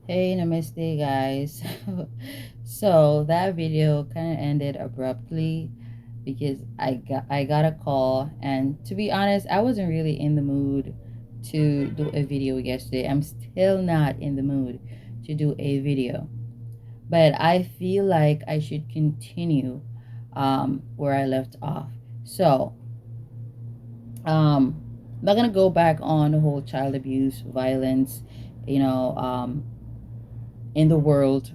Hey, namaste, guys. So that video kind of ended abruptly because I got a call, and to be honest, I wasn't really in the mood to do a video yesterday. I'm still not in the mood to do a video, but I feel like I should continue where I left off. So I'm not gonna go back on the whole child abuse, violence, you know, in the world.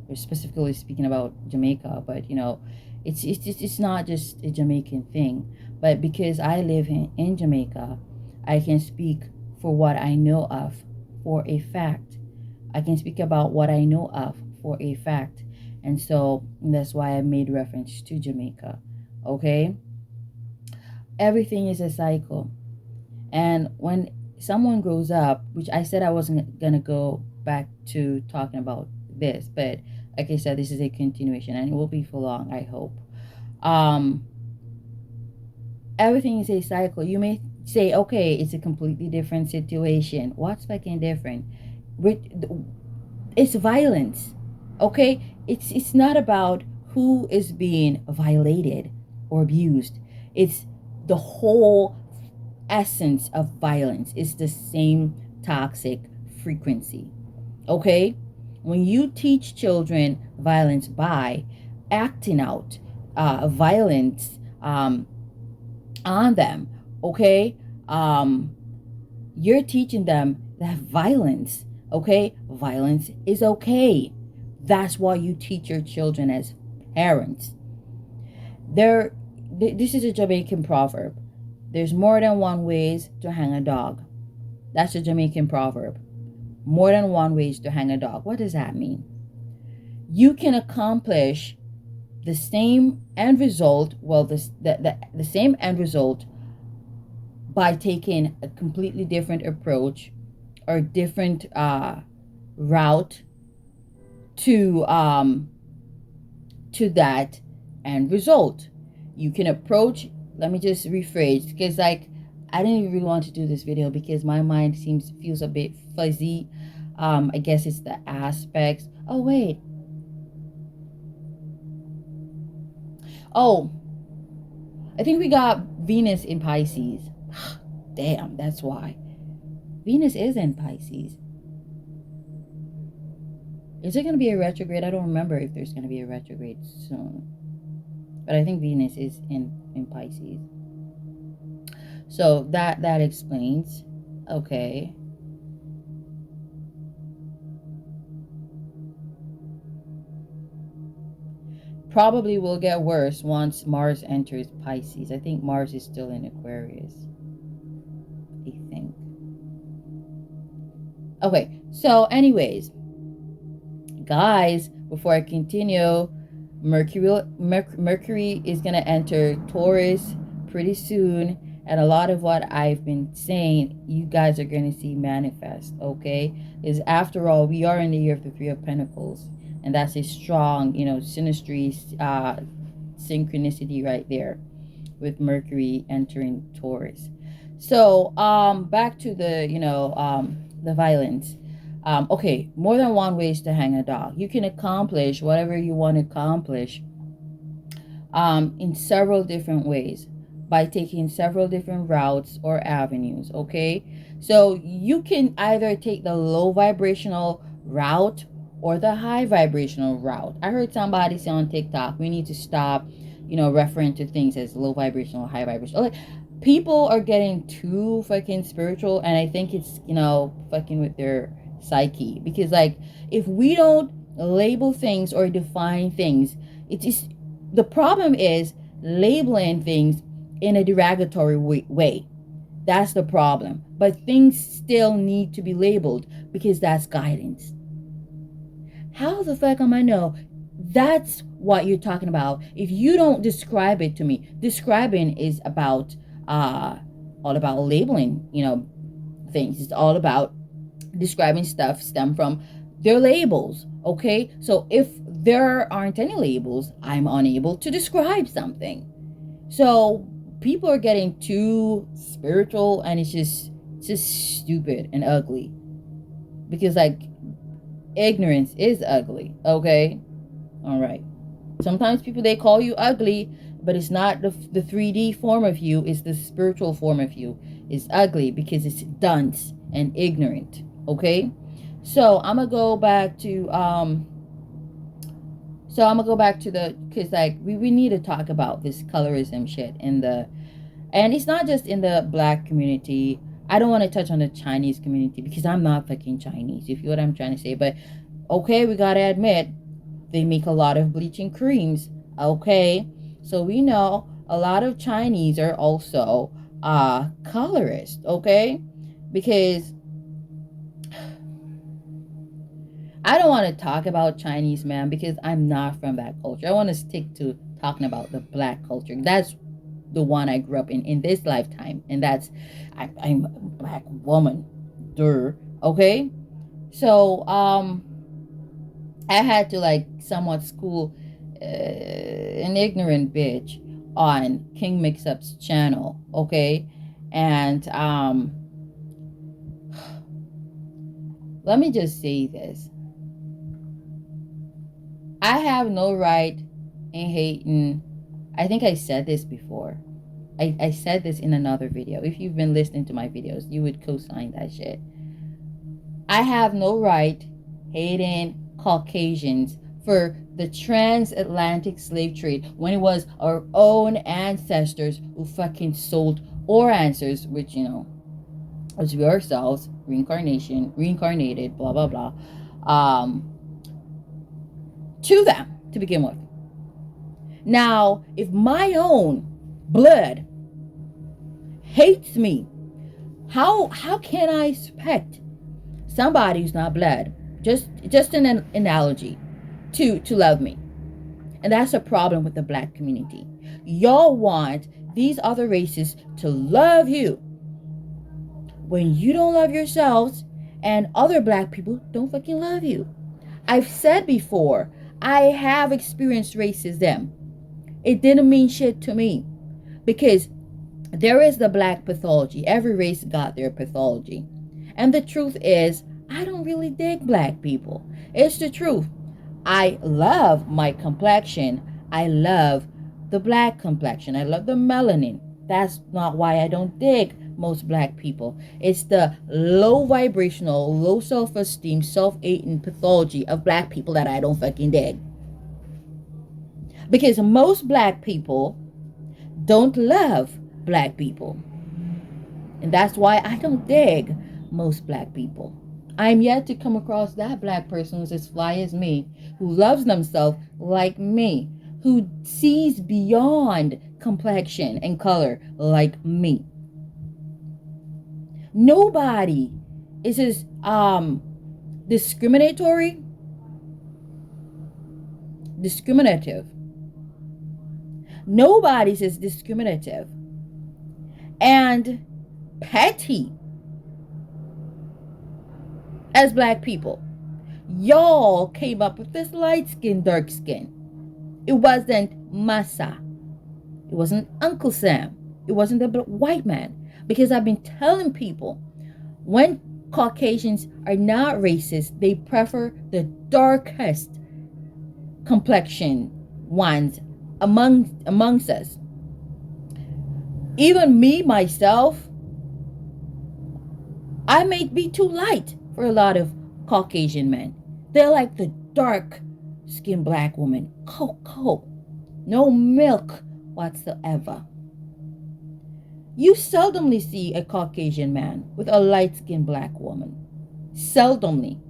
We're specifically speaking about Jamaica, but it's not just a Jamaican thing. But because I live in Jamaica, I can speak for what I know of for a fact. I can speak about what I know of for a fact. And so that's why I made reference to Jamaica. Okay? Everything is a cycle. And when someone grows up, which I said I wasn't going to go back to talking about this, but like I said, this is a continuation and it will be for long, I hope. Um, Everything is a cycle. You may say, okay, it's a completely different situation. What's fucking different? It's violence. Okay? It's not about who is being violated or abused. It's the whole essence of violence is the same toxic frequency. Okay? When you teach children violence by acting out violence on them, okay? You're teaching them that violence is okay. That's why you teach your children as parents. This is a Jamaican proverb. There's more than one ways to hang a dog. That's a Jamaican proverb. More than one ways to hang a dog. What does that mean? You can accomplish the same end result, the same end result by taking a completely different approach or different route to that end result. You can approach, let me just rephrase, because like I didn't really want to do this video because my mind feels a bit fuzzy. I guess it's the aspects. Oh wait. Oh, I think we got Venus in Pisces. Damn, that's why. Venus is in Pisces. Is it going to be a retrograde? I don't remember if there's going to be a retrograde soon. But I think Venus is in Pisces. So that explains. Okay. Probably will get worse once Mars enters Pisces. I think Mars is still in Aquarius. I think. Okay, so anyways, guys, before I continue, Mercury is gonna enter Taurus pretty soon, and a lot of what I've been saying, you guys are gonna see manifest. Okay, is after all, we are in the year of the Three of Pentacles, and that's a strong, synastry, synchronicity right there, with Mercury entering Taurus. So, back to the violence. Okay, more than one ways to hang a dog. You can accomplish whatever you want to accomplish in several different ways by taking several different routes or avenues. Okay, so you can either take the low vibrational route or the high vibrational route. I heard somebody say on TikTok, we need to stop, referring to things as low vibrational, high vibrational. Okay, people are getting too fucking spiritual, and I think it's, fucking with their psyche, because like if we don't label things or define things, it is the problem is labeling things in a derogatory way. That's the problem. But things still need to be labeled because that's guidance. How the fuck am I know that's what you're talking about if you don't describe it to me? Describing is about all about labeling, things. It's all about describing stuff stem from their labels. Okay, so if there aren't any labels, I'm unable to describe something. So people are getting too spiritual, and it's just stupid and ugly. because like ignorance is ugly. Okay, all right. Sometimes people, they call you ugly, but it's not the 3D form of you, it's the spiritual form of you. It's ugly because it's dunce and ignorant. Okay, so I'm gonna go back to the, because like we need to talk about this colorism shit in the, and it's not just in the black community. I don't want to touch on the Chinese community because I'm not fucking Chinese, if you know what I'm trying to say. But okay, we gotta admit, they make a lot of bleaching creams. Okay, so we know a lot of Chinese are also colorist. Okay, because I don't want to talk about Chinese, man, because I'm not from that culture. I want to stick to talking about the black culture. That's the one I grew up in this lifetime, and that's I'm a black woman. Duh. Okay, so I had to like somewhat school an ignorant bitch on King Mix-Up's channel. Okay, and let me just say this. I have no right in hating. I think I said this before. I said this in another video. If you've been listening to my videos, you would co-sign that shit. I have no right hating Caucasians for the transatlantic slave trade when it was our own ancestors who fucking sold our answers, which, you know, as we ourselves, reincarnated, blah, blah, blah, to them to begin with. Now, if my own blood hates me, how can I expect somebody who's not blood, just an analogy, to love me? And that's a problem with the black community. Y'all want these other races to love you when you don't love yourselves, and other black people don't fucking love you. I've said before, I have experienced racism. It didn't mean shit to me because there is the black pathology. Every race got their pathology. And the truth is, I don't really dig black people. It's the truth. I love my complexion. I love the black complexion. I love the melanin. That's not why I don't dig most black people. It's the low vibrational, low self-esteem, self-hating pathology of black people that I don't fucking dig. Because most black people don't love black people. And that's why I don't dig most black people. I'm yet to come across that black person who's as fly as me, who loves themselves like me, who sees beyond complexion and color like me. Nobody is as discriminative, nobody's as discriminative and petty as black people. Y'all came up with this light skin, dark skin. It wasn't Massa. It wasn't Uncle Sam. It wasn't the white man. Because I've been telling people, when Caucasians are not racist, they prefer the darkest complexion ones amongst us. Even me, myself, I may be too light for a lot of Caucasian men. They're like the dark skinned black woman. Cocoa. No milk whatsoever. You seldomly see a Caucasian man with a light-skinned black woman. Seldomly.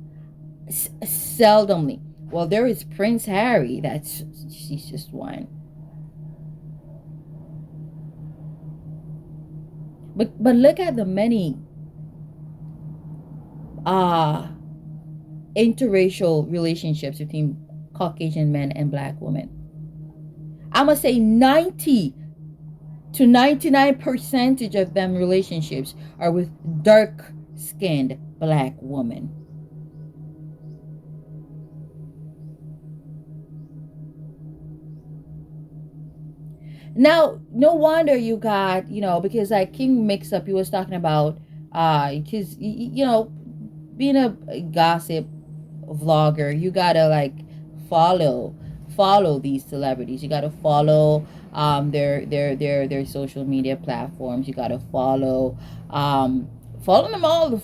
Seldomly. Well, there is Prince Harry. She's just one. But look at the many interracial relationships between Caucasian men and black women. I'm gonna say 90 to 99% of them relationships are with dark-skinned black women. Now, no wonder you got, because like King Mix-Up, he was talking about, because, being a gossip vlogger, you gotta like follow these celebrities. You gotta follow their social media platforms. You gotta follow them all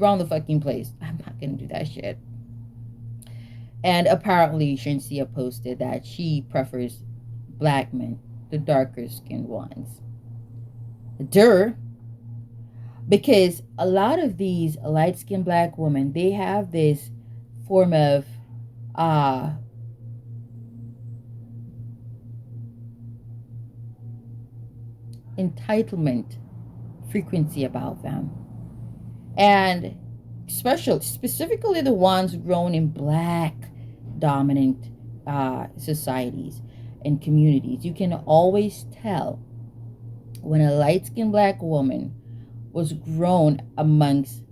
around the fucking place. I'm not gonna do that shit. And apparently Shinsia posted that she prefers black men, the darker skinned ones. Dur, because a lot of these light skinned black women, they have this form of uh entitlement frequency about them. And specifically the ones grown in black dominant societies and communities, you can always tell when a light-skinned black woman was grown amongst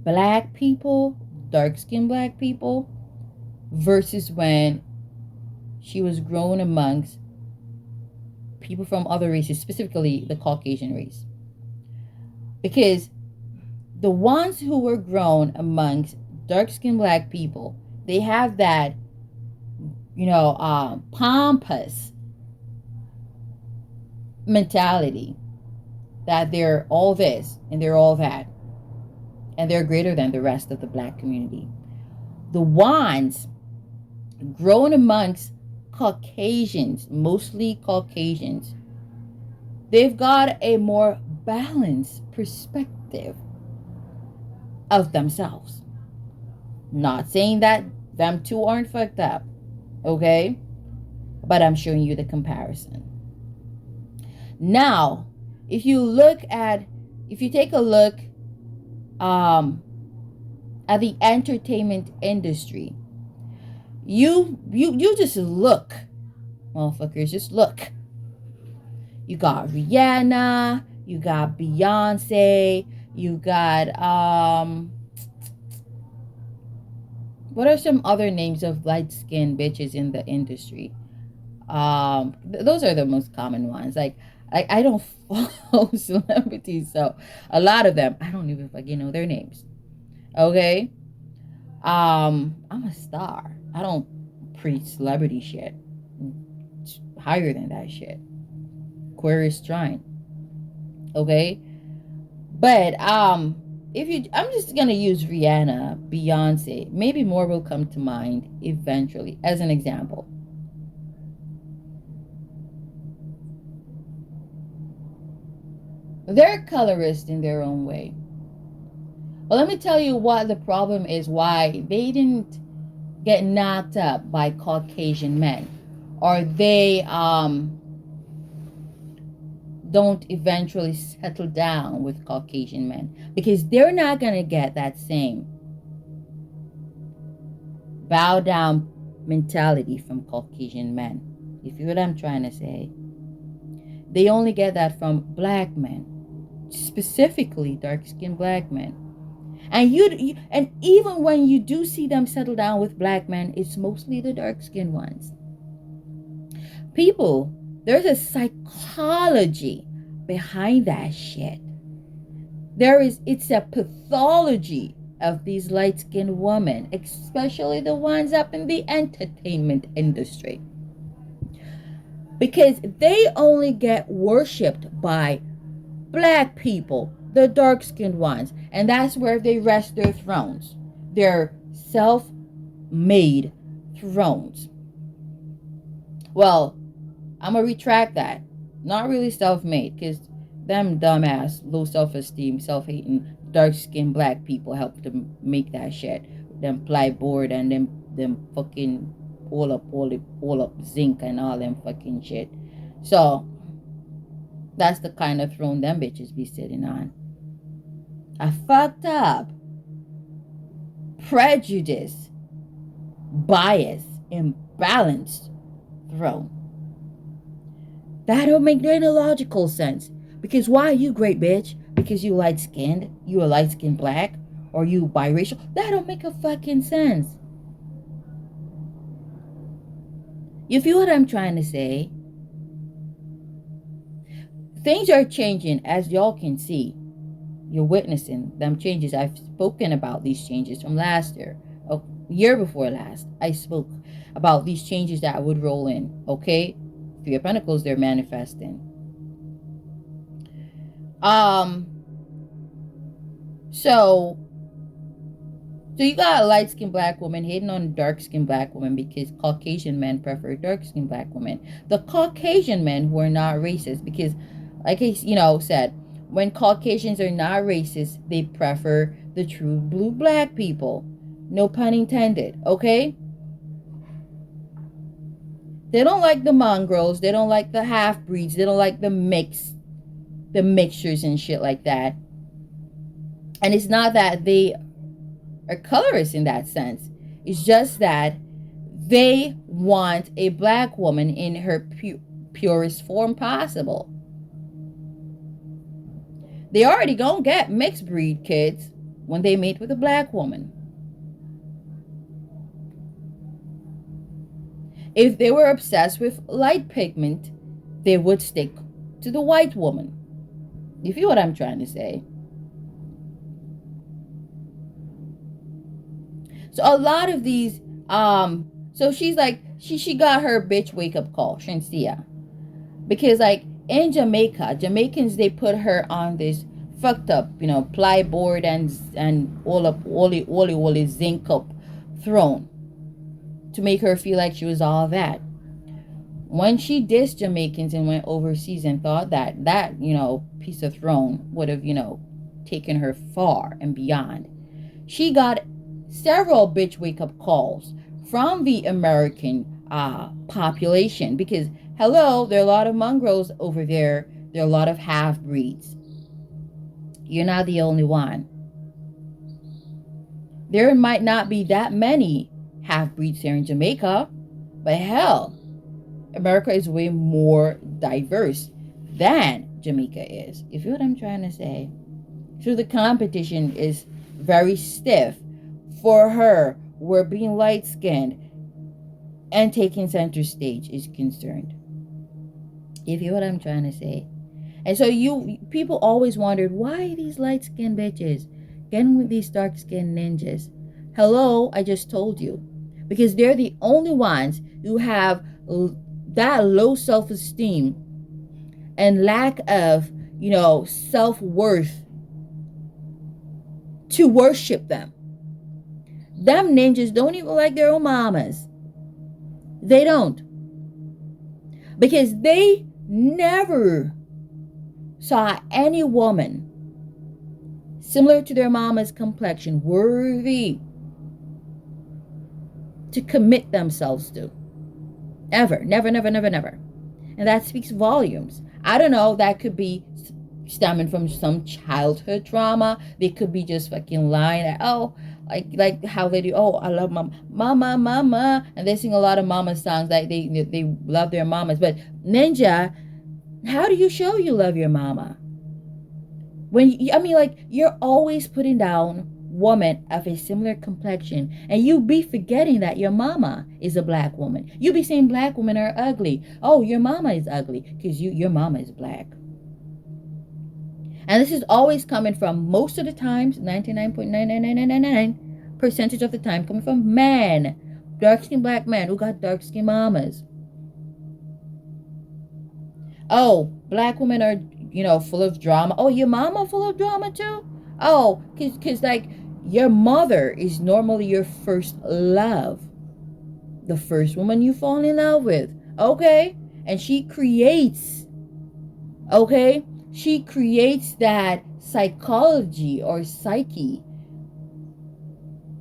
black people, dark-skinned black people, versus when she was grown amongst people from other races, specifically the Caucasian race. Because the ones who were grown amongst dark-skinned black people, they have that, pompous mentality that they're all this and they're all that, and they're greater than the rest of the black community. The ones grown amongst Caucasians, mostly Caucasians, they've got a more balanced perspective of themselves. Not saying that them two aren't fucked up, okay? But I'm showing you the comparison. Now, if you take a look at the entertainment industry, you just look, motherfuckers, just look. You got Rihanna, you got Beyonce, you got what are some other names of light-skinned bitches in the industry? Those are the most common ones. Like I don't follow celebrities, so a lot of them I don't even fucking know their names. Okay? I'm a star. I don't preach celebrity shit. It's higher than that shit. Aquarius trine. Okay? But I'm just gonna use Rihanna, Beyonce. Maybe more will come to mind eventually as an example. They're colorist in their own way. But let me tell you what the problem is, why they didn't get knocked up by Caucasian men, or they don't eventually settle down with Caucasian men, because they're not going to get that same bow down mentality from Caucasian men. If you know what I'm trying to say. They only get that from black men, specifically dark-skinned black men. And and even when you do see them settle down with black men, it's mostly the dark-skinned ones. People, there's a psychology behind that shit. It's a pathology of these light-skinned women, especially the ones up in the entertainment industry. Because they only get worshipped by black people, the dark-skinned ones, and that's where they rest their thrones, their self-made thrones. Well, I'm gonna retract that. Not really self-made, because them dumbass, low self-esteem, self-hating, dark-skinned black people help them make that shit. Them plyboard and them fucking all up zinc and all them fucking shit. So that's the kind of throne them bitches be sitting on. A fucked up, prejudice, bias, imbalanced throne. That don't make any logical sense. Because why are you great, bitch? Because you light-skinned? You a light-skinned black? Or you biracial? That don't make a fucking sense. You feel what I'm trying to say? Things are changing, as y'all can see. You're witnessing them changes. I've spoken about these changes from last year. Oh, year before last, I spoke about these changes that would roll in. Okay, Three of Pentacles, they're manifesting. So you got a light-skinned black woman hating on a dark-skinned black woman because Caucasian men prefer dark-skinned black women. The Caucasian men who are not racist, because like I said, when Caucasians are not racist, they prefer the true blue black people. No pun intended, okay? They don't like the mongrels, they don't like the half-breeds, they don't like the mixtures and shit like that. And it's not that they are colorist in that sense. It's just that they want a black woman in her purest form possible. They already gonna get mixed breed kids when they mate with a black woman. If they were obsessed with light pigment, they would stick to the white woman. You feel what I'm trying to say? So a lot of these, so she's like, she got her bitch wake up call, Shensia. Because like in Jamaicans, they put her on this fucked up, plyboard and all up, woolly zinc up throne to make her feel like she was all that. When she dissed Jamaicans and went overseas and thought that piece of throne would have, taken her far and beyond, she got several bitch wake up calls from the American population because, hello, there are a lot of mongrels over there. There are a lot of half-breeds. You're not the only one. There might not be that many half-breeds here in Jamaica, but hell, America is way more diverse than Jamaica is. You feel what I'm trying to say? So the competition is very stiff for her where being light-skinned and taking center stage is concerned. You feel what I'm trying to say? And so people always wondered, why these light-skinned bitches getting with these dark-skinned ninjas? Hello, I just told you. Because they're the only ones who have that low self-esteem and lack of, self-worth to worship them. Them ninjas don't even like their own mamas. They don't. Because they never saw any woman similar to their mama's complexion worthy to commit themselves to. Ever. Never, never, never, never. And that speaks volumes. I don't know, that could be stemming from some childhood trauma. They could be just fucking lying at, like how they do, I love mama, and they sing a lot of mama songs, like they love their mamas. But ninja, how do you show you love your mama? You're always putting down woman of a similar complexion, and you be forgetting that your mama is a black woman. You be saying black women are ugly. Oh, your mama is ugly because your mama is black. And this is always coming from, most of the times, 99.99999% of the time, coming from men, dark-skinned black men who got dark-skinned mamas. Oh, black women are, full of drama. Oh, your mama full of drama too? Oh, because like, your mother is normally your first love. The first woman you fall in love with. Okay? And she creates, she creates that psychology or psyche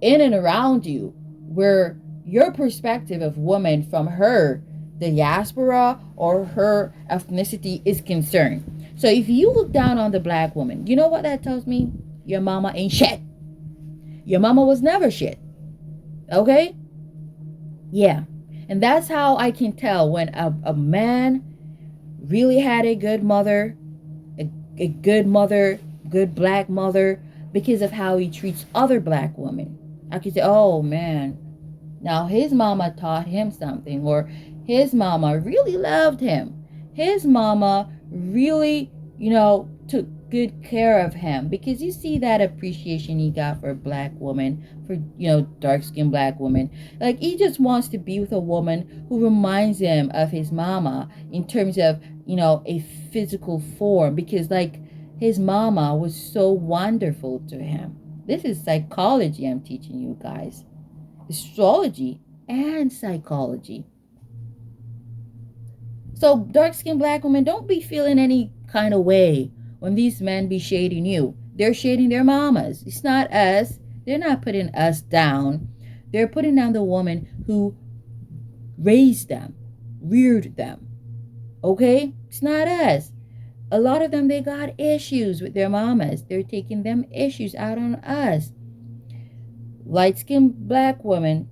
in and around you where your perspective of woman from her diaspora or her ethnicity is concerned. So if you look down on the black woman, you know what that tells me? Your mama ain't shit. Your mama was never shit. Okay? Yeah. And that's how I can tell when a man really had a good mother, a good mother, good black mother, because of how he treats other black women. I can say, oh man, now his mama taught him something, or his mama really loved him. His mama really, good care of him, because you see that appreciation he got for a black woman, for dark-skinned black woman. Like, he just wants to be with a woman who reminds him of his mama in terms of a physical form, because like his mama was so wonderful to him. This is psychology I'm teaching you guys. Astrology and psychology. So, dark skinned black women, don't be feeling any kind of way when these men be shading you. They're shading their mamas. It's not us. They're not putting us down. They're putting down the woman who raised them, reared them. Okay? It's not us. A lot of them, they got issues with their mamas. They're taking them issues out on us. Light-skinned black women,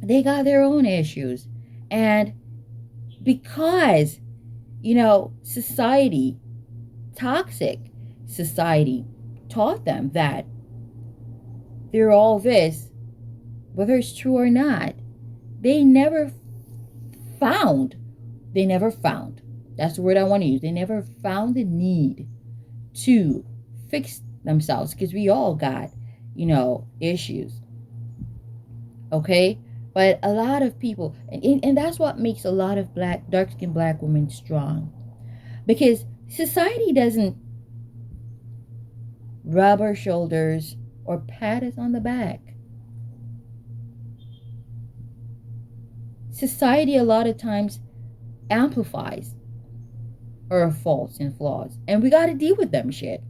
they got their own issues. And because, society, toxic society, taught them that they're all this, whether it's true or not, they never found, that's the word I want to use, they never found the need to fix themselves, because we all got, issues. Okay? But a lot of people, and that's what makes a lot of dark-skinned black women strong. Because society doesn't rub our shoulders or pat us on the back. Society a lot of times amplifies our faults and flaws, and we got to deal with them shit.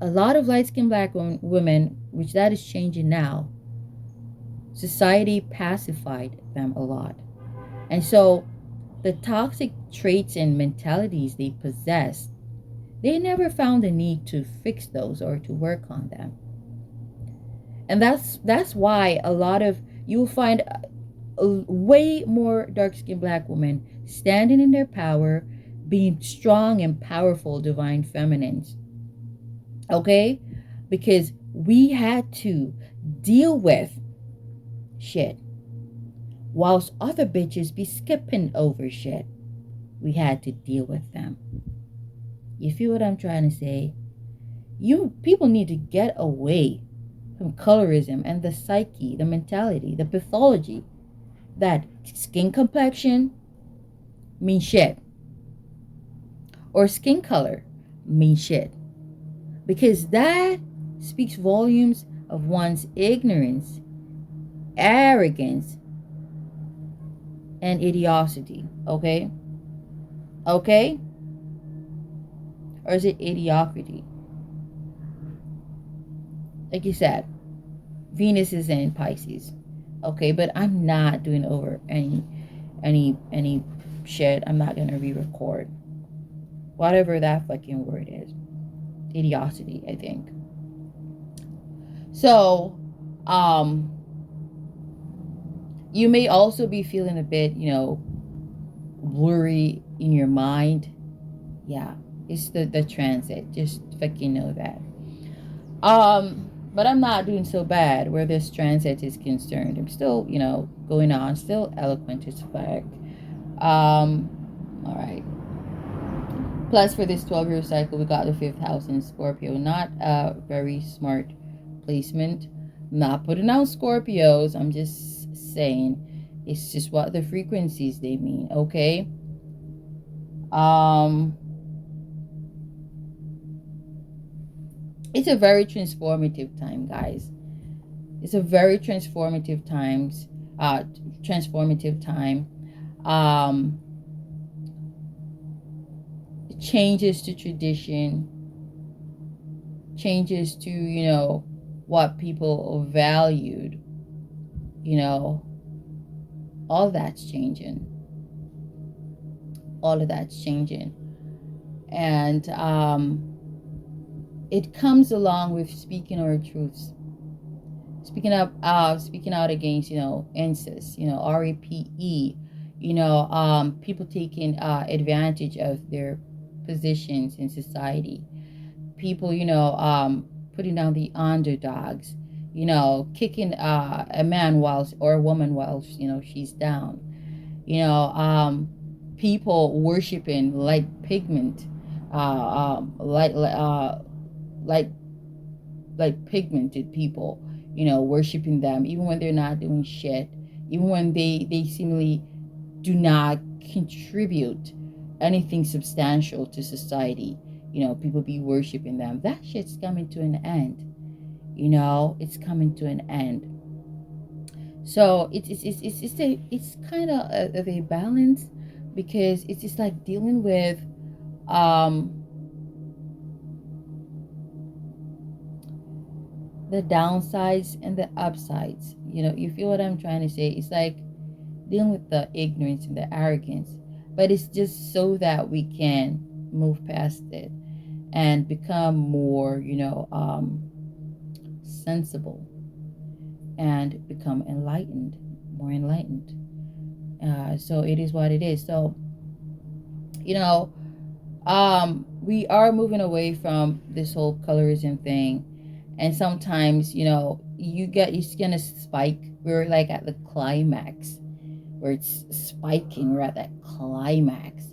A lot of light-skinned black women, which that is changing now, society pacified them a lot. And so the toxic traits and mentalities they possess, they never found the need to fix those or to work on them. And that's why you'll find way more dark-skinned black women standing in their power, being strong and powerful divine feminines. Okay? Because we had to deal with shit, whilst other bitches be skipping over shit. We had to deal with them. You feel what I'm trying to say? People need to get away from colorism and the psyche, the mentality, the pathology that skin complexion means shit, or skin color means shit, because that speaks volumes of one's ignorance, arrogance, and idiocy. Okay? Or is it idiocracy? Like you said, Venus is in Pisces. Okay, but I'm not doing over any shit. I'm not gonna re-record whatever that fucking word is. Idiocy, I think. So, you may also be feeling a bit, blurry in your mind. Yeah, it's the transit. Just fucking know that. But I'm not doing so bad where this transit is concerned. I'm still, going on, still eloquent as fuck. All right. Plus, for this 12-year cycle, we got the 5th house in Scorpio. Not a very smart placement. Not putting out Scorpios. I'm just saying, it's just what the frequencies they mean. Okay. It's a very transformative time, guys. It's a very transformative time. Changes to tradition, changes to, what people valued, all that's changing. All of that's changing. And it comes along with speaking our truths. Speaking out against, incest, RAPE, people taking advantage of their positions in society. People, putting down the underdogs, kicking a man or a woman while, she's down. People worshiping light pigment like like pigmented people, worshiping them even when they're not doing shit, even when they seemingly do not contribute anything substantial to society. People be worshiping them. That shit's coming to an end. It's coming to an end. So it's kind of a balance, because it's just like dealing with um the downsides and the upsides. You feel what I'm trying to say? It's like dealing with the ignorance and the arrogance, but it's just so that we can move past it and become more, sensible, and become enlightened, more enlightened. So it is what it is. So, you know, we are moving away from this whole colorism thing, and sometimes, it's gonna spike. We're like at the climax where it's spiking. We're at that climax.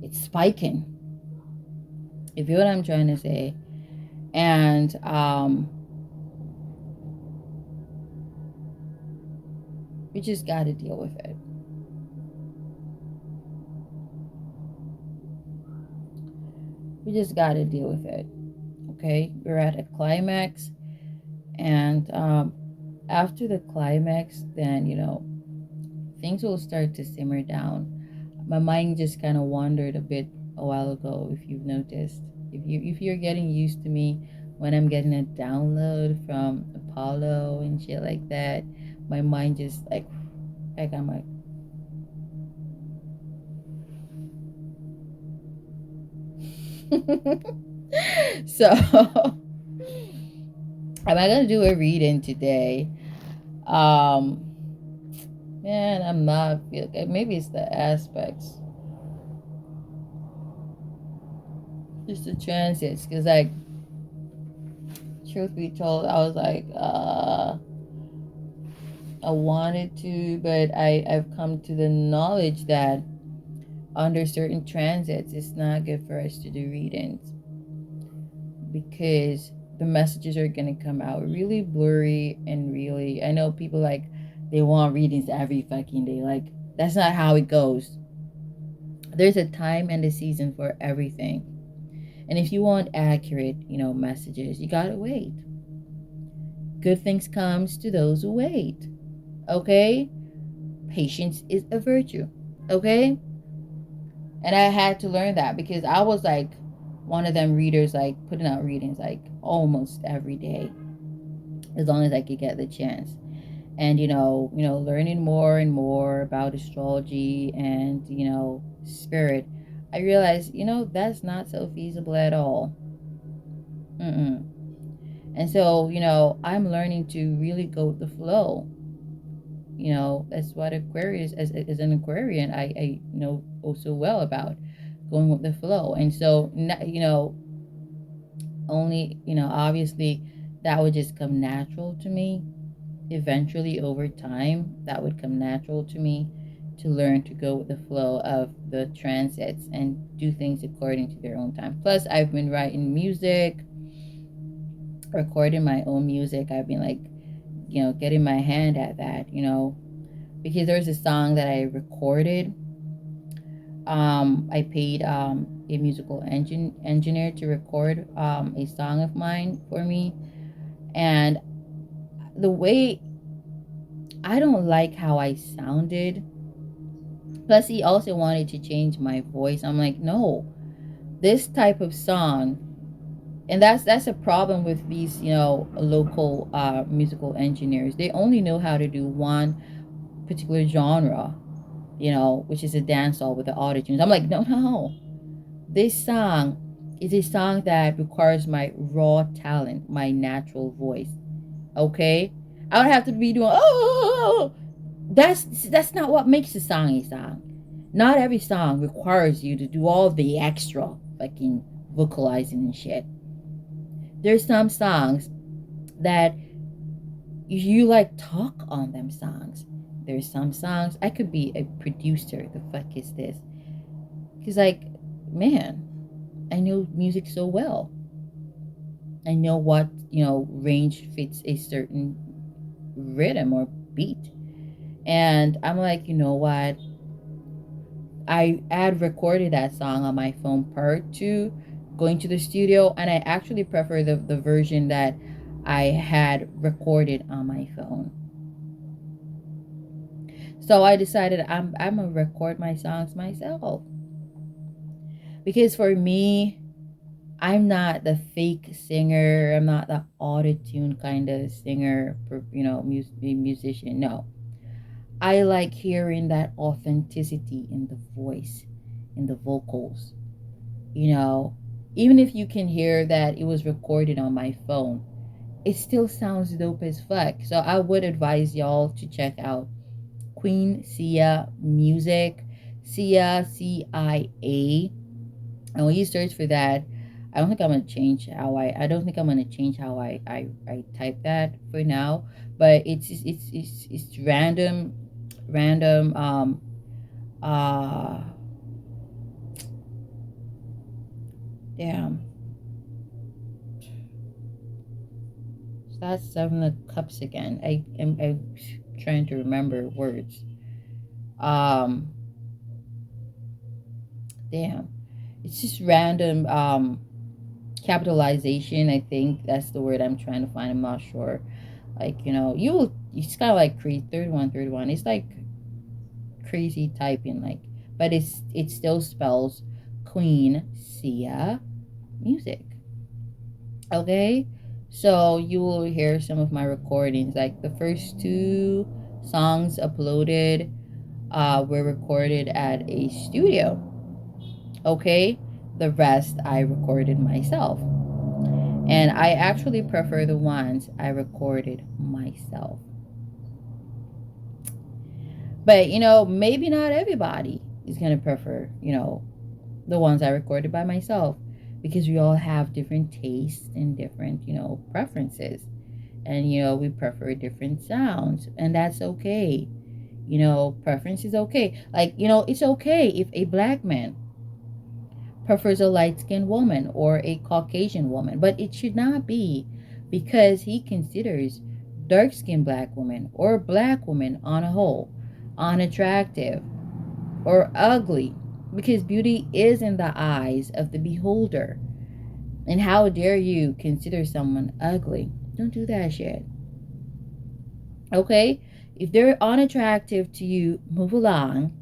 It's spiking. If you know what I'm trying to say. And we just got to deal with it. We just got to deal with it. Okay, we're at a climax, and after the climax, then things will start to simmer down. My mind just kind of wandered a bit a while ago. If you've noticed, if you're getting used to me when I'm getting a download from Apollo and shit like that, my mind just like I'm like. So am I gonna do a reading today? Um, man, I'm not feel. Maybe it's the aspects, just the transits. Cause like, truth be told, I was like, I wanted to, but I've come to the knowledge that under certain transits, it's not good for us to do readings, because the messages are going to come out really blurry, and really, I know people like, they want readings every fucking day. Like, that's not how it goes. There's a time and a season for everything. And if you want accurate, messages, you gotta wait. Good things comes to those who wait. Okay? Patience is a virtue. Okay? And I had to learn that, because I was like one of them readers, like putting out readings like almost every day, as long as I could get the chance. And learning more and more about astrology and spirit, I realized that's not so feasible at all. Mm-mm. And so I'm learning to really go with the flow. That's what Aquarius, as an Aquarian, I know also well about going with the flow. And so only obviously that would just come natural to me. Eventually, over time, that would come natural to me, to learn to go with the flow of the transits and do things according to their own time. Plus, I've been writing music, recording my own music. I've been like, getting my hand at that, because there's a song that I recorded. I paid a musical engineer to record a song of mine for me. And the way, I don't like how I sounded. Plus, he also wanted to change my voice. I'm like, no, this type of song, and that's a problem with these, local musical engineers. They only know how to do one particular genre, which is a dancehall with the autotunes. I'm like, no, no, this song is a song that requires my raw talent, my natural voice. Okay, I don't have to be doing that's not what makes a song a song. Not every song requires you to do all the extra fucking vocalizing and shit. There's some songs that you like talk on them songs. There's some songs I could be a producer. The fuck is this? Cause like, man, I know music so well. I know what, range fits a certain rhythm or beat. And I'm like, you know what? I had recorded that song on my phone prior to going to the studio, and I actually prefer the version that I had recorded on my phone. So I decided I'm gonna record my songs myself, because for me, I'm not the fake singer. I'm not the auto tune kind of singer, musician. No, I like hearing that authenticity in the voice, in the vocals. You know, even if you can hear that it was recorded on my phone, it still sounds dope as fuck. So I would advise y'all to check out Queen Sia Music, Sia, CIA. And when you search for that, I don't think I'm gonna change how I don't think I'm gonna change how I type that for now. But it's random uh damn. So that's seven of cups again. I'm trying to remember words. Um damn. It's just random capitalization. I think that's the word I'm trying to find. I'm not sure. Like, it's kind of like create third one. It's like crazy typing, like, but it still spells Queen Sia Music. Okay, so you will hear some of my recordings. Like the first two songs uploaded were recorded at a studio. Okay, the rest I recorded myself. And I actually prefer the ones I recorded myself. But, maybe not everybody is going to prefer, the ones I recorded by myself, because we all have different tastes and different, preferences. And, we prefer different sounds, and that's okay. Preference is okay. Like, it's okay if a black man prefers a light skinned woman or a Caucasian woman, but it should not be because he considers dark skinned black women or black women on a whole unattractive or ugly, because beauty is in the eyes of the beholder. And how dare you consider someone ugly? Don't do that shit. Okay? If they're unattractive to you, move along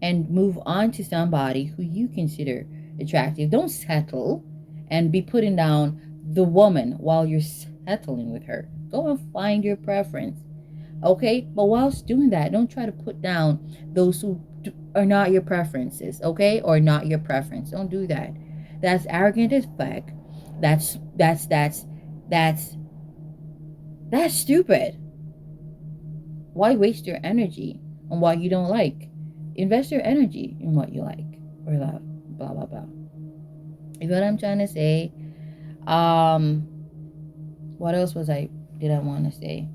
and move on to somebody who you consider attractive. Don't settle and be putting down the woman while you're settling with her. Go and find your preference. Okay? But whilst doing that, don't try to put down those who are not your preferences, okay? Or not your preference. Don't do that. That's arrogant as fuck. That's that's stupid. Why waste your energy on what you don't like? Invest your energy in what you like or love. Blah blah blah. You know what I'm trying to say? Um, what else did I want to say?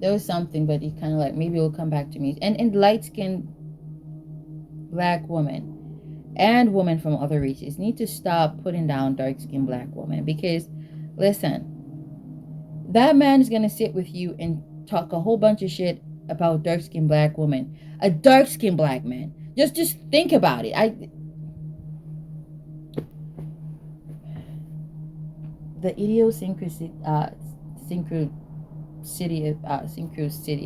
There was something, but it kind of like maybe it will come back to me. And light skinned black women and women from other races need to stop putting down dark skinned black women, because listen, that man is gonna sit with you and talk a whole bunch of shit about dark skinned black women. A dark skinned black man. Just think about it. The idiosyncrasy synchronicity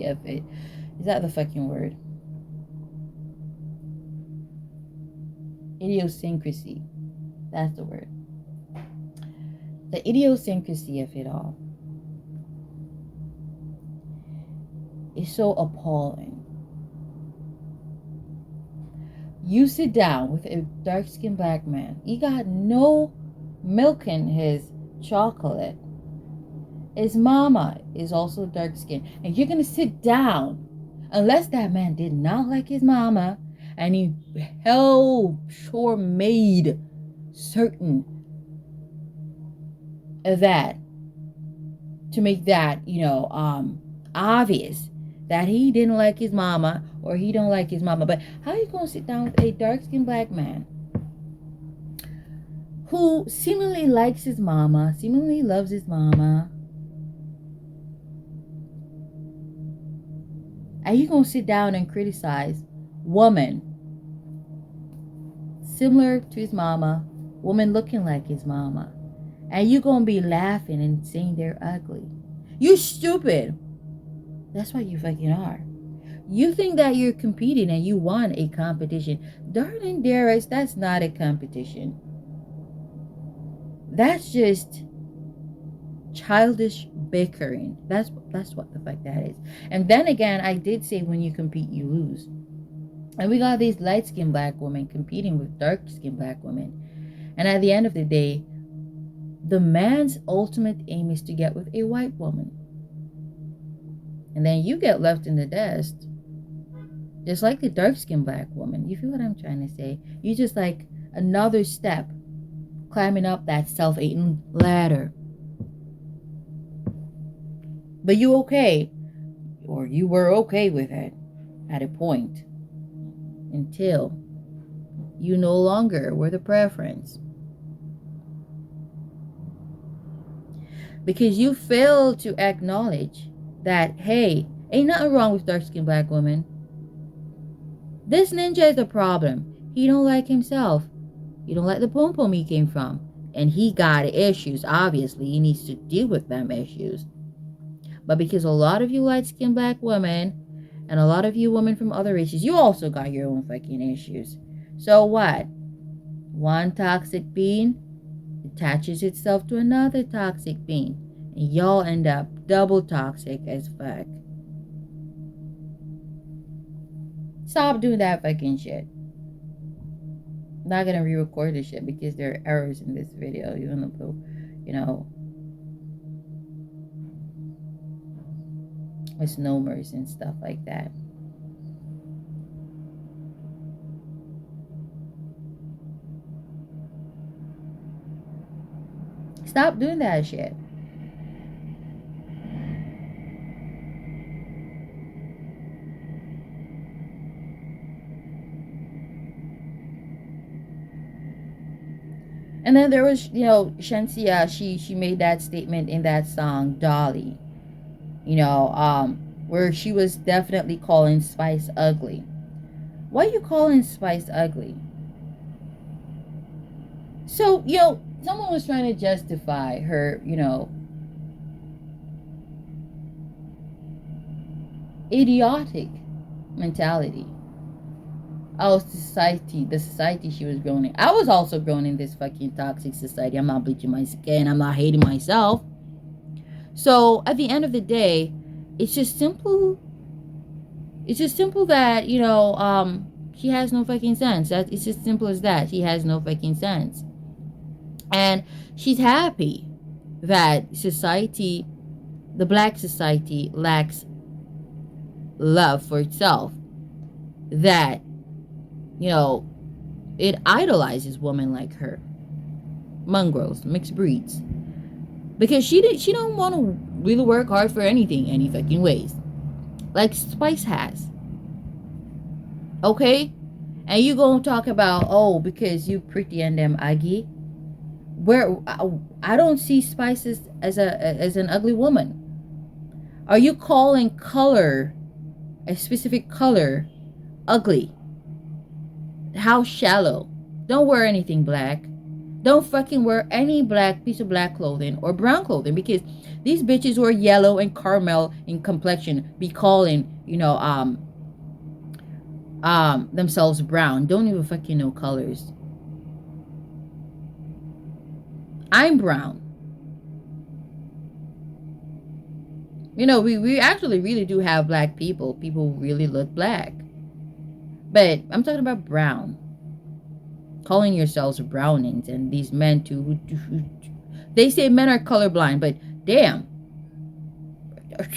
of it. Is that the fucking word? Idiosyncrasy. That's the word. The idiosyncrasy of it all is so appalling. You sit down with a dark skinned black man. He got no milk in his chocolate. His mama is also dark skinned. And you're going to sit down, unless that man did not like his mama and he hell sure made certain of that to make that, obvious that he didn't like his mama or he don't like his mama. But how you gonna sit down with a dark-skinned black man who seemingly likes his mama, seemingly loves his mama, and you gonna sit down and criticize woman similar to his mama, woman looking like his mama, and you gonna be laughing and saying they're ugly? You stupid. That's what you fucking are. You think that you're competing and you won a competition. Darling dearest, that's not a competition. That's just childish bickering. That's what the fuck that is. And then again, I did say when you compete, you lose. And we got these light-skinned black women competing with dark-skinned black women. And at the end of the day, the man's ultimate aim is to get with a white woman. And then you get left in the dust, just like the dark-skinned black woman. You feel what I'm trying to say? You just like another step climbing up that self-hating ladder. But you okay, or you were okay with it at a point, until you no longer were the preference. Because you failed to acknowledge that, hey, ain't nothing wrong with dark-skinned black women. This ninja is a problem. He don't like himself. He don't like the pom-pom he came from. And he got issues, obviously. He needs to deal with them issues. But because a lot of you light-skinned black women and a lot of you women from other races, you also got your own fucking issues. So what? One toxic being attaches itself to another toxic being. And y'all end up double toxic as fuck. Stop doing that fucking shit. I'm not gonna re-record this shit because there are errors in this video, even though, you know, misnomers and stuff like that. Stop doing that shit. And then there was, you know, Shensia, she made that statement in that song, Dolly. You know, where she was definitely calling Spice ugly. Why are you calling Spice ugly? So, you know, someone was trying to justify her, you know, idiotic mentality. Oh, the society she was grown in. I was also grown in this fucking toxic society. I'm not bleaching my skin. I'm not hating myself. So at the end of the day, it's just simple. It's just simple that, you know, she has no fucking sense. It's just simple as that. She has no fucking sense. And she's happy that society, the black society, lacks love for itself. That, you know, it idolizes women like her, mongrels, mixed breeds, because she don't want to really work hard for anything, any fucking ways, like Spice has. Okay, and you gonna talk about, oh, because you pretty and them ugly. Where I don't see Spice as an ugly woman. Are you calling color, a specific color, ugly? How shallow. Don't wear anything black. Don't fucking wear any black piece of black clothing or brown clothing, because these bitches who are yellow and caramel in complexion be calling, you know, themselves brown. Don't even fucking know colors. I'm brown. You know, we actually really do have black people. People who really look black. But I'm talking about brown. Calling yourselves brownings, and these men too. They say men are colorblind, but damn.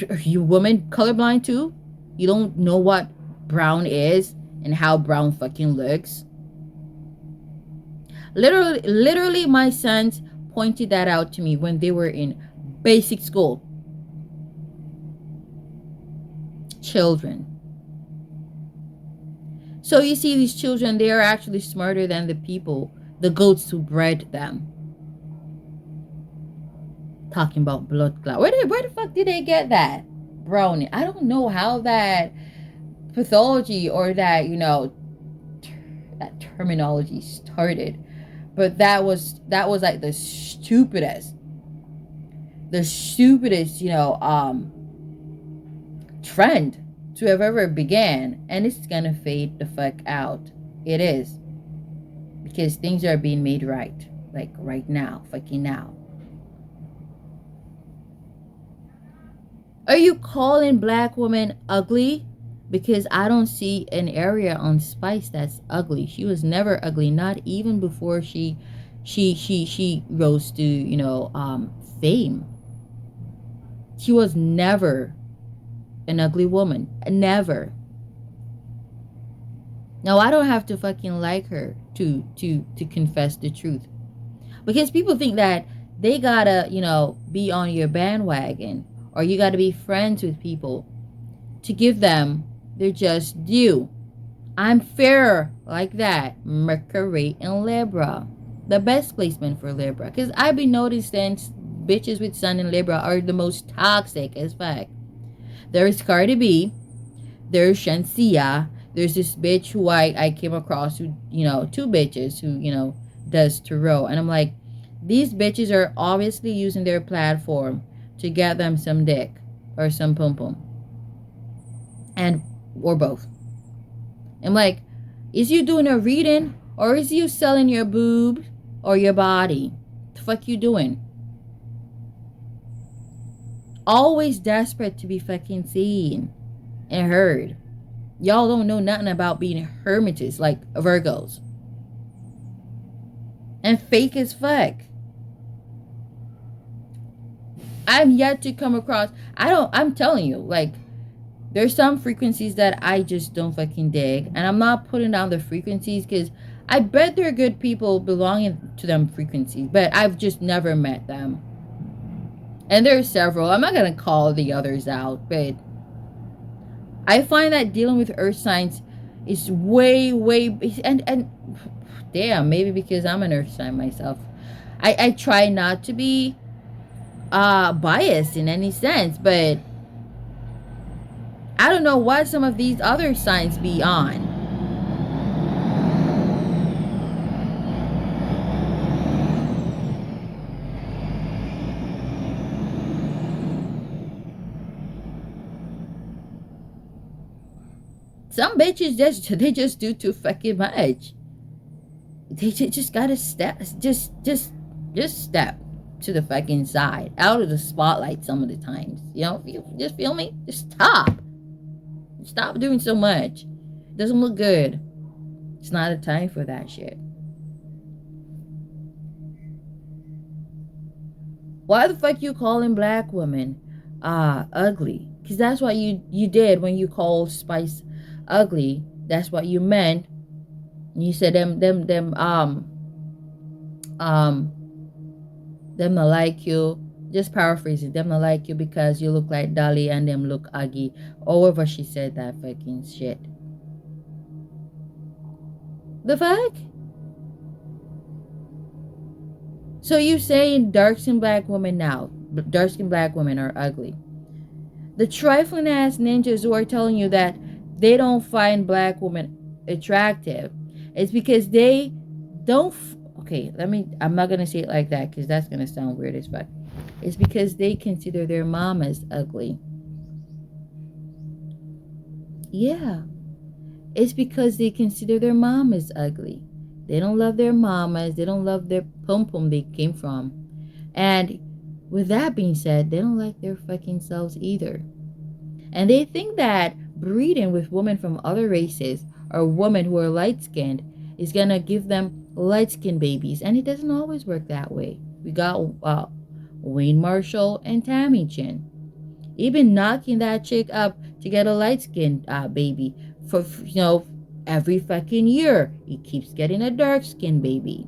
Are you women colorblind too? You don't know what brown is and how brown fucking looks? Literally, my sons pointed that out to me when they were in basic school. children. So you see, these children, they are actually smarter than the people, the goats who bred them. Talking about blood clot. Where the fuck did they get that? Brownie. I don't know how that pathology or that, that terminology started. But that was like the stupidest, trend to have ever began. And it's gonna fade the fuck out. It is. Because things are being made right. Like right now. Fucking now. Are you calling black women ugly? Because I don't see an area on Spice that's ugly. She was never ugly, not even before she rose to fame. She was never an ugly woman. Never. Now I don't have to fucking like her to confess the truth. Because people think that they gotta, be on your bandwagon, or you gotta be friends with people to give them their just due. I'm fair like that. Mercury and Libra. The best placement for Libra. Because I've been noticing bitches with Sun in Libra are the most toxic as fuck. There is Cardi B. There's Shansia. There's this bitch who I came across who, two bitches who, does tarot. And I'm like, these bitches are obviously using their platform to get them some dick or some pum pum. And or both. I'm like, is you doing a reading or is you selling your boob or your body? The fuck you doing? Always desperate to be fucking seen and heard. Y'all don't know nothing about being hermitages like Virgos. And fake as fuck. I'm yet to come across, I'm telling you, like, there's some frequencies that I just don't fucking dig. And I'm not putting down the frequencies because I bet there are good people belonging to them frequencies. But I've just never met them. And there's several. I'm not going to call the others out. But I find that dealing with earth signs is way. And damn, maybe because I'm an earth sign myself. I try not to be biased in any sense. But I don't know what some of these other signs be on. Some bitches just do too fucking much. They just gotta step, just step to the fucking side, out of the spotlight some of the times. You just feel me? Just stop doing so much. It doesn't look good. It's not a time for that shit. Why the fuck you calling black women ugly? Because that's what you did when you called Spice ugly. That's what you meant. You said them not like you. Just paraphrasing, them not like you because you look like Dolly and them look ugly. However she said that fucking shit. The fuck? So you saying dark-skinned black women now, dark-skinned black women are ugly. The trifling ass ninjas who are telling you that they don't find black women attractive, it's because they don't, I'm not going to say it like that because that's going to sound weird as fuck. It's because they consider their mamas ugly. Yeah. It's because they consider their mamas ugly. They don't love their mamas. They don't love their pum-pum they came from. And with that being said, they don't like their fucking selves either. And they think that breeding with women from other races or women who are light-skinned is going to give them light-skinned babies. And it doesn't always work that way. We got Wayne Marshall and Tammy Chin. He been knocking that chick up to get a light-skinned baby for, every fucking year. He keeps getting a dark-skinned baby.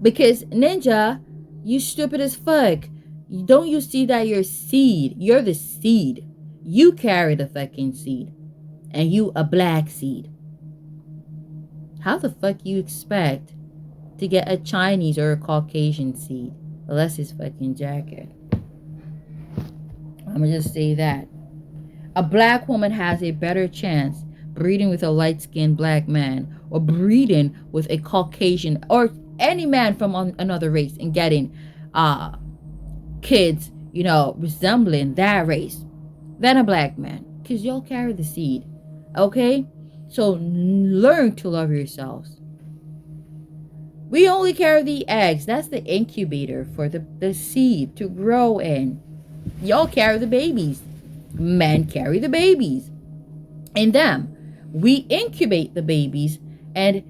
Because Ninja, you stupid as fuck. Don't you see that you're seed? You're the seed. You carry the fucking seed. And you a black seed. How the fuck you expect to get a Chinese or a Caucasian seed? Unless it's fucking jacket. I'm gonna just say that. A black woman has a better chance breeding with a light-skinned black man or breeding with a Caucasian or any man from another race and getting kids, resembling that race than a black man, because y'all carry the seed. Okay? So learn to love yourselves. We only carry the eggs. That's the incubator for the seed to grow in. Y'all carry the babies. Men carry the babies. In them, we incubate the babies and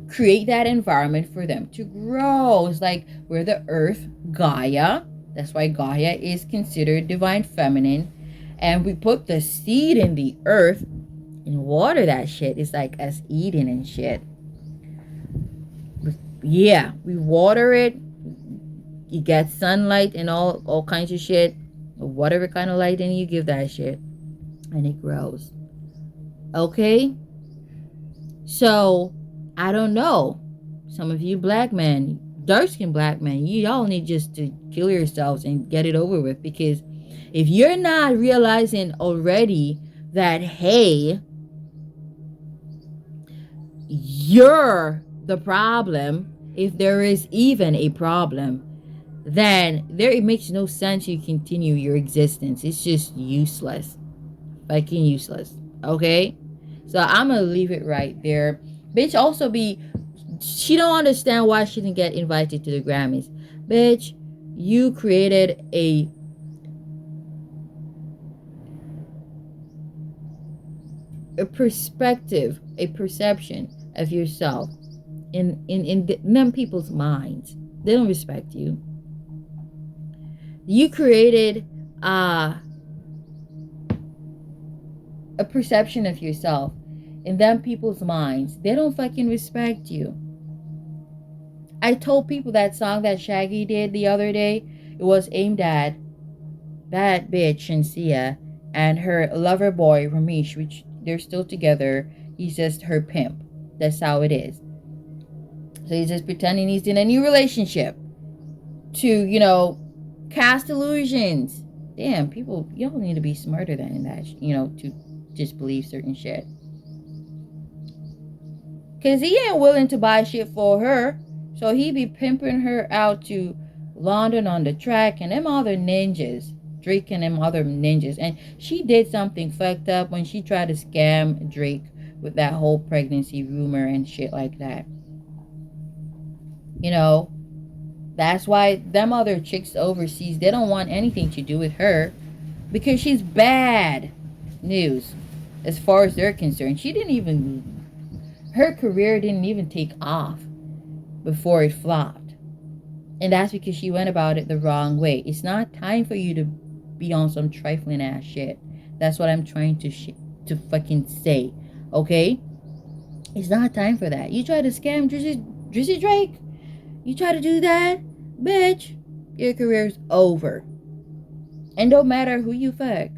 create that environment for them to grow. It's like we're the earth, Gaia. That's why Gaia is considered divine feminine. And we put the seed in the earth and water that shit. It's like us eating and shit. Yeah, we water it. You get sunlight and all kinds of shit. Whatever kind of light you give that shit. And it grows. Okay? So, I don't know. Some of you black men, dark-skinned black men, y'all need just to kill yourselves and get it over with. Because if you're not realizing already that, hey, you're the problem, if there is even a problem, then it makes no sense you continue your existence. It's just useless. Fucking useless. Okay? So I'm gonna leave it right there. Bitch also she don't understand why she didn't get invited to the Grammys. Bitch, you created a perspective, a perception of yourself in them people's minds. They don't respect you. You created a perception of yourself in them people's minds. They don't fucking respect you. I told people that song that Shaggy did the other day, it was aimed at that bitch Shinsia and her lover boy Ramesh, which they're still together. He's just her pimp. That's how it is. So he's just pretending he's in a new relationship to, cast illusions. Damn, people, y'all need to be smarter than that, to just believe certain shit. Because he ain't willing to buy shit for her. So he be pimping her out to London on the track and them other ninjas. Drake and them other ninjas. And she did something fucked up when she tried to scam Drake with that whole pregnancy rumor and shit like that. That's why them other chicks overseas, they don't want anything to do with her. Because she's bad news as far as they're concerned. Her career didn't even take off before it flopped. And that's because she went about it the wrong way. It's not time for you to be on some trifling ass shit. That's what I'm trying to fucking say. Okay? It's not time for that. You try to scam Drizzy Drake? You try to do that? Bitch, your career's over. And don't matter who you fuck.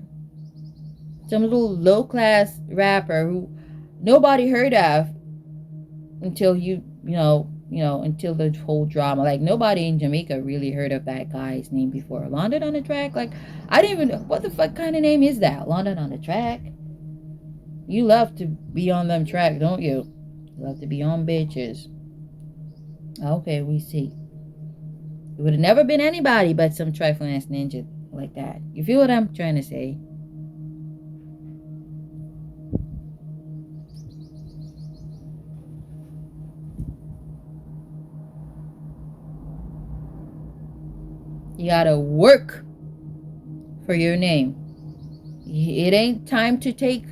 Some little low-class rapper who nobody heard of until until the whole drama. Like, nobody in Jamaica really heard of that guy's name before. London on the Track? Like, I didn't even know. What the fuck kind of name is that? London on the Track? You love to be on them track, don't you? You love to be on bitches. Okay, we see. It would have never been anybody but some trifling ass ninja like that. You feel what I'm trying to say? You gotta work for your name. It ain't time to take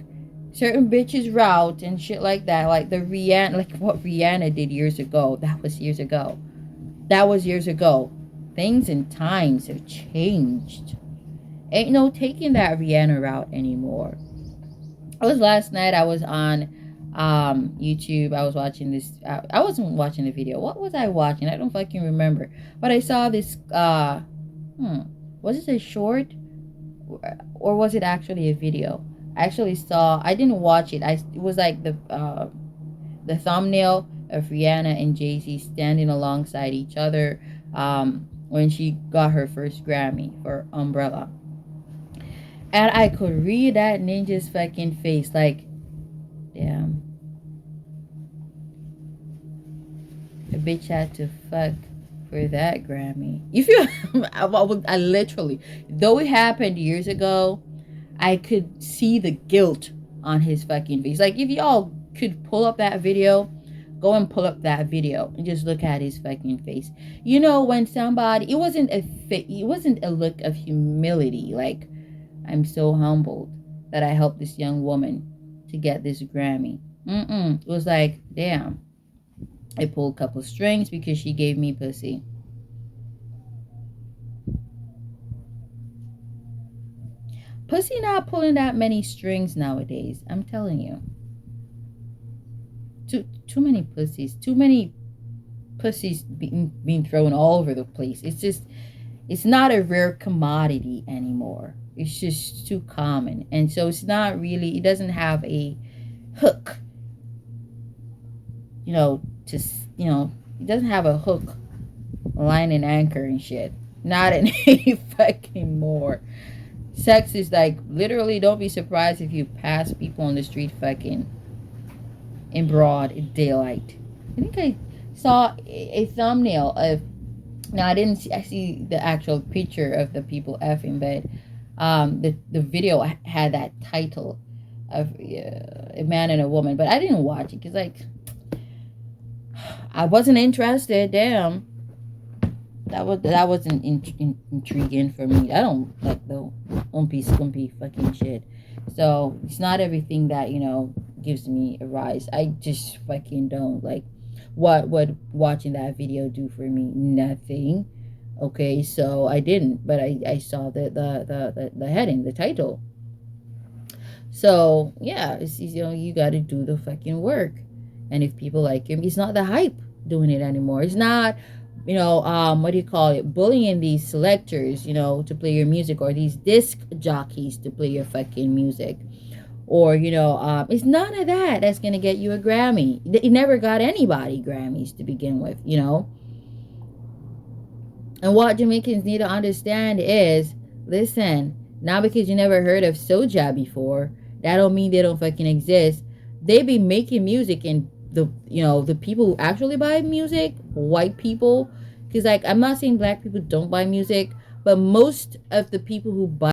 certain bitches route and shit like that. Like what Rihanna did years ago. That was years ago. Things and times have changed. Ain't no taking that Rihanna route anymore. Last night I was on YouTube. I was watching this. I wasn't watching the video. What was I watching? I don't fucking remember. But I saw this Hmm. Was it a short, or was it actually a video? I actually saw. I didn't watch it. It was like the thumbnail of Rihanna and Jay Z standing alongside each other when she got her first Grammy for Umbrella, and I could read that ninja's fucking face. Like, damn, a bitch had to fuck for that Grammy. You feel? I literally, though it happened years ago, I could see the guilt on his fucking face. Like, if y'all could pull up that video, go and pull up that video and just look at his fucking face. You know, when somebody, it wasn't a look of humility. Like, I'm so humbled that I helped this young woman to get this Grammy. It was like, damn, I pulled a couple strings because she gave me pussy. Pussy not pulling that many strings nowadays. I'm telling you. Too many pussies. Too many pussies being thrown all over the place. It's not a rare commodity anymore. It's just too common. And so it's not really, it doesn't have a hook, you know, to, you know, it doesn't have a hook, line and anchor and shit. Not any fucking more. Sex is like, literally, don't be surprised if you pass people on the street fucking in broad daylight. I think I saw a thumbnail of, now I didn't see, I see the actual picture of the people effing, but the video had that title of a man and a woman, but I didn't watch it because, like, I wasn't interested. Damn, that wasn't intriguing for me. I don't like the umpy scumpy fucking shit. So it's not everything that, you know, gives me a rise. I just fucking don't like. What would watching that video do for me? Nothing. Okay, so I didn't, but I saw the heading, the title. So yeah, it's, you know, you got to do the fucking work, and if people like him, it's not the hype doing it anymore. It's not, you know, what do you call it, bullying these selectors, you know, to play your music, or these disc jockeys to play your fucking music, or, you know, it's none of that that's gonna get you a Grammy. It never got anybody Grammys to begin with, you know. And what Jamaicans need to understand is, listen, not because you never heard of Soja before, that don't mean they don't fucking exist. They be making music, and the, you know, the people who actually buy music, white people, because, like, I'm not saying black people don't buy music, but most of the people who buy